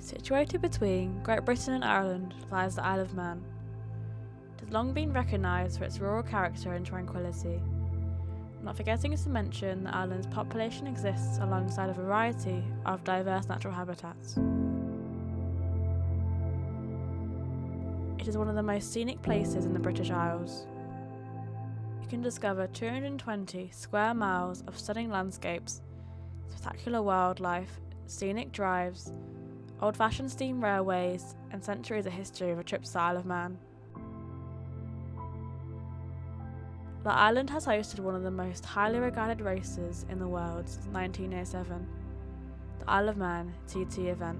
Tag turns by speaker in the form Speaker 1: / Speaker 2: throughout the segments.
Speaker 1: Situated between Great Britain and Ireland lies the Isle of Man. It has long been recognised for its rural character and tranquility, not forgetting to mention the island's population exists alongside a variety of diverse natural habitats. It is one of the most scenic places in the British Isles. You can discover 220 square miles of stunning landscapes, spectacular wildlife, scenic drives, old-fashioned steam railways, and centuries of history of a trip to the Isle of Man. The island has hosted one of the most highly regarded races in the world since 1907, the Isle of Man TT event.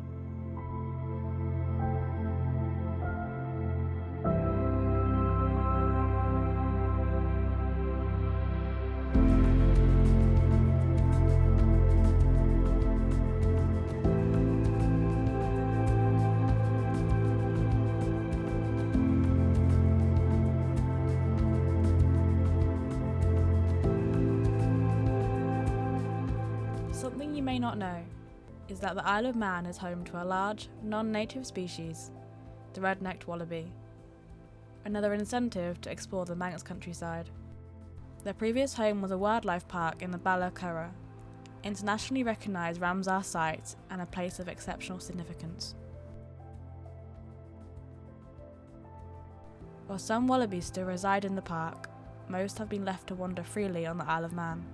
Speaker 1: Something you may not know is that the Isle of Man is home to a large, non-native species, the red-necked wallaby, another incentive to explore the Manx countryside. Their previous home was a wildlife park in the Bala Curragh, internationally recognised Ramsar site and a place of exceptional significance. While some wallabies still reside in the park, most have been left to wander freely on the Isle of Man.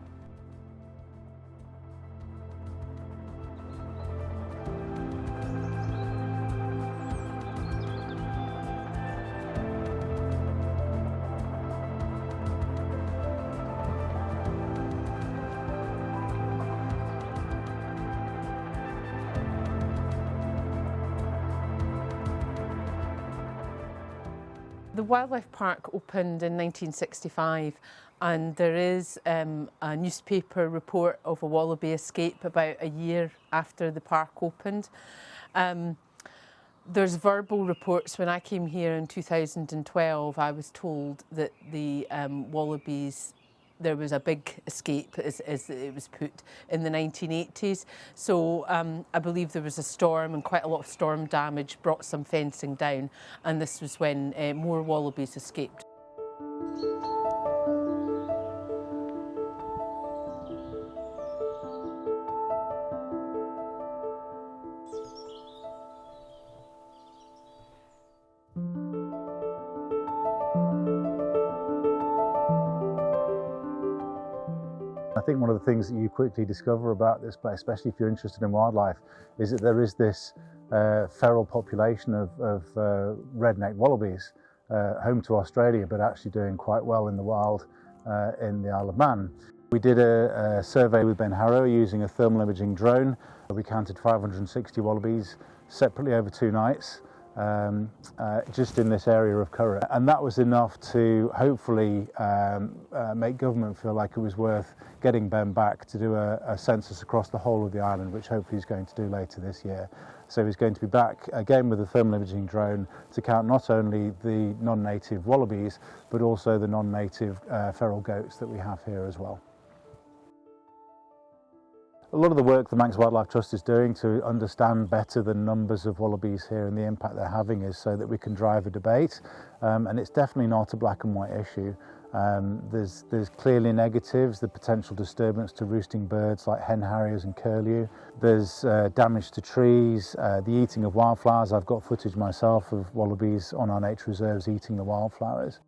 Speaker 2: The wildlife park opened in 1965 and there is a newspaper report of a wallaby escape about a year after the park opened. There's verbal reports. When I came here in 2012, I was told that the wallabies, there was a big escape, as it was put, in the 1980s. So I believe there was a storm and quite a lot of storm damage brought some fencing down, and this was when more wallabies escaped.
Speaker 3: I think one of the things that you quickly discover about this place, especially if you're interested in wildlife, is that there is this feral population of red-necked wallabies, home to Australia, but actually doing quite well in the wild in the Isle of Man. We did a survey with Ben Harrow using a thermal imaging drone. We counted 560 wallabies separately over 2 nights. Just in this area of Curragh, and that was enough to hopefully make government feel like it was worth getting Ben back to do a census across the whole of the island, which hopefully he's going to do later this year. So he's going to be back again with a thermal imaging drone to count not only the non-native wallabies but also the non-native feral goats that we have here as well. A lot of the work the Manx Wildlife Trust is doing to understand better the numbers of wallabies here and the impact they're having is so that we can drive a debate, and it's definitely not a black and white issue. There's clearly negatives, the potential disturbance to roosting birds like hen harriers and curlew. There's damage to trees, the eating of wildflowers. I've got footage myself of wallabies on our nature reserves eating the wildflowers.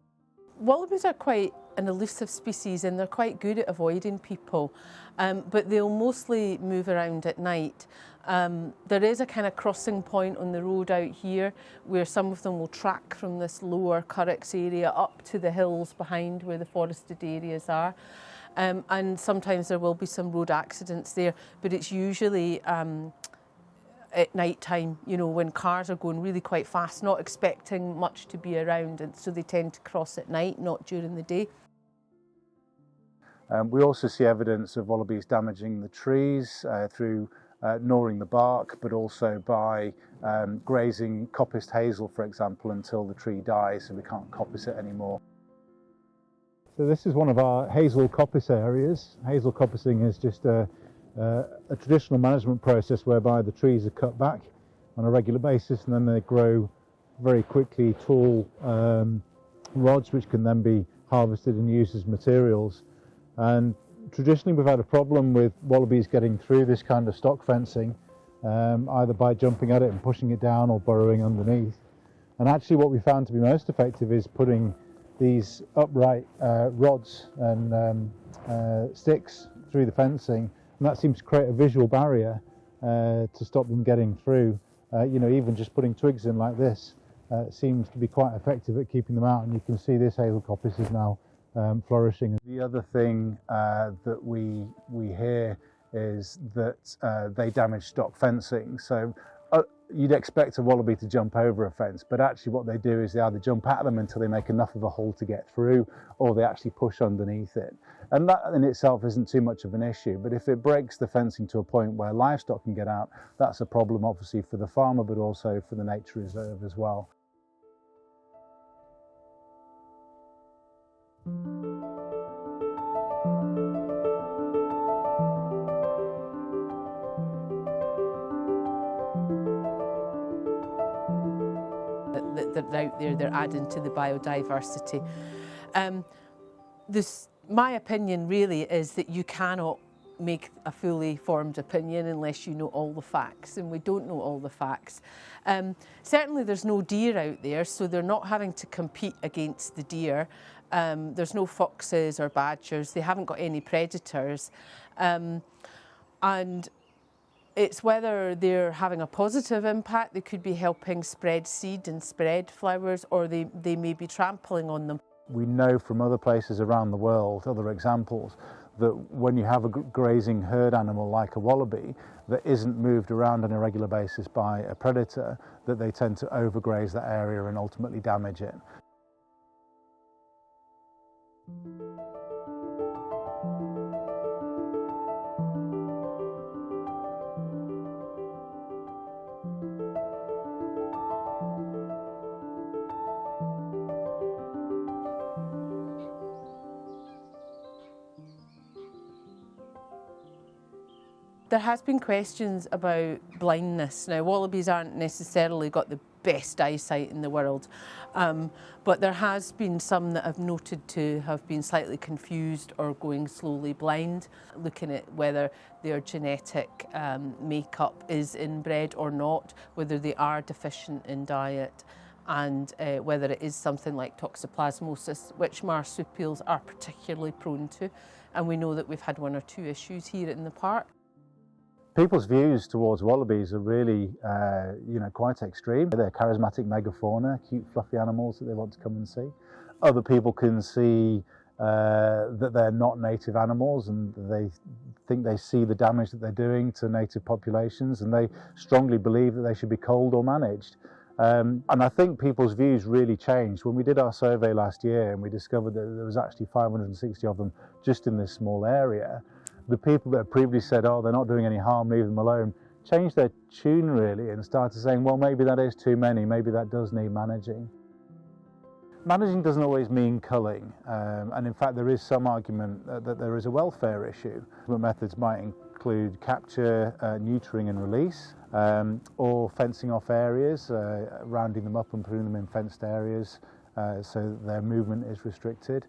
Speaker 2: Wallabies are quite an elusive species and they're quite good at avoiding people, but they'll mostly move around at night. There is a kind of crossing point on the road out here where some of them will track from this lower Curragh area up to the hills behind where the forested areas are. And sometimes there will be some road accidents there, but it's usually at night time, you know, when cars are going really quite fast, not expecting much to be around, and so they tend to cross at night, not during the day.
Speaker 3: We also see evidence of wallabies damaging the trees through gnawing the bark, but also by grazing coppiced hazel, for example, until the tree dies so we can't coppice it anymore. So this is one of our hazel coppice areas. Hazel coppicing is just a traditional management process whereby the trees are cut back on a regular basis, and then they grow very quickly tall rods which can then be harvested and used as materials. And traditionally we've had a problem with wallabies getting through this kind of stock fencing, either by jumping at it and pushing it down or burrowing underneath. And actually what we found to be most effective is putting these upright rods and sticks through the fencing, and that seems to create a visual barrier to stop them getting through. Even just putting twigs in like this seems to be quite effective at keeping them out, and you can see this hazel coppice is now flourishing. The other thing that we hear is that they damage stock fencing. So you'd expect a wallaby to jump over a fence, but actually what they do is they either jump at them until they make enough of a hole to get through, or they actually push underneath it. And that in itself isn't too much of an issue, but if it breaks the fencing to a point where livestock can get out, that's a problem obviously for the farmer, but also for the nature reserve as well.
Speaker 2: They're out there, they're adding to the biodiversity. My opinion really is that you cannot make a fully formed opinion unless you know all the facts, and we don't know all the facts. Certainly there's no deer out there, so they're not having to compete against the deer. There's no foxes or badgers, they haven't got any predators. And it's whether they're having a positive impact. They could be helping spread seed and spread flowers, or they may be trampling on them.
Speaker 3: We know from other places around the world, other examples, that when you have a grazing herd animal like a wallaby that isn't moved around on a regular basis by a predator, that they tend to overgraze that area and ultimately damage it.
Speaker 2: There has been questions about blindness. Now, wallabies aren't necessarily got the best eyesight in the world, but there has been some that have noted to have been slightly confused or going slowly blind, looking at whether their genetic makeup is inbred or not, whether they are deficient in diet, and whether it is something like toxoplasmosis, which marsupials are particularly prone to. And we know that we've had 1 or 2 issues here in the park.
Speaker 3: People's views towards wallabies are really, quite extreme. They're charismatic megafauna, cute fluffy animals that they want to come and see. Other people can see that they're not native animals, and they think they see the damage that they're doing to native populations, and they strongly believe that they should be culled or managed. And I think people's views really changed. When we did our survey last year and we discovered that there was actually 560 of them just in this small area, the people that previously said, oh, they're not doing any harm, leave them alone, changed their tune really and started saying, well, maybe that is too many, maybe that does need managing. Managing doesn't always mean culling, and in fact there is some argument that there is a welfare issue. Methods might include capture, neutering and release, or fencing off areas, rounding them up and putting them in fenced areas so that their movement is restricted.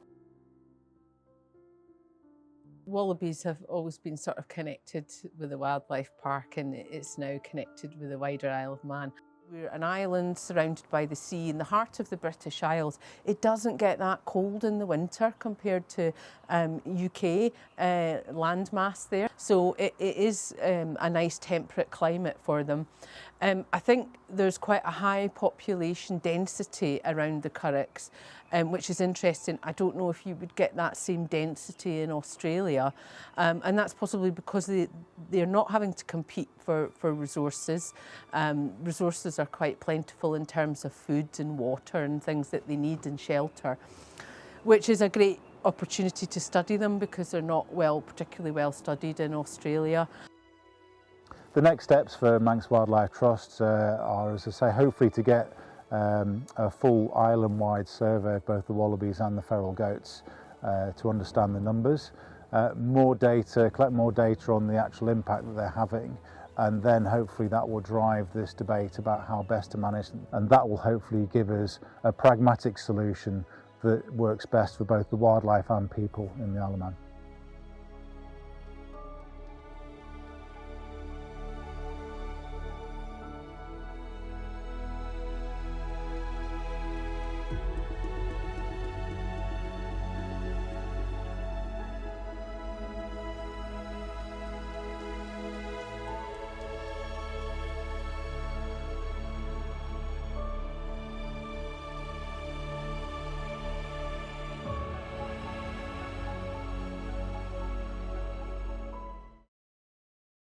Speaker 2: Wallabies have always been sort of connected with the wildlife park, and it's now connected with the wider Isle of Man. We're an island surrounded by the sea in the heart of the British Isles. It doesn't get that cold in the winter compared to UK landmass there. So it is a nice temperate climate for them. I think there's quite a high population density around the Curraghs, which is interesting. I don't know if you would get that same density in Australia, and that's possibly because they're not having to compete for resources. Resources are quite plentiful in terms of food and water and things that they need and shelter, which is a great opportunity to study them because they're not particularly well studied in Australia.
Speaker 3: The next steps for Manx Wildlife Trusts are, as I say, hopefully to get a full island-wide survey of both the wallabies and the feral goats to understand the numbers. Collect more data on the actual impact that they're having, and then hopefully that will drive this debate about how best to manage them, and that will hopefully give us a pragmatic solution that works best for both the wildlife and people in the Isle of Man.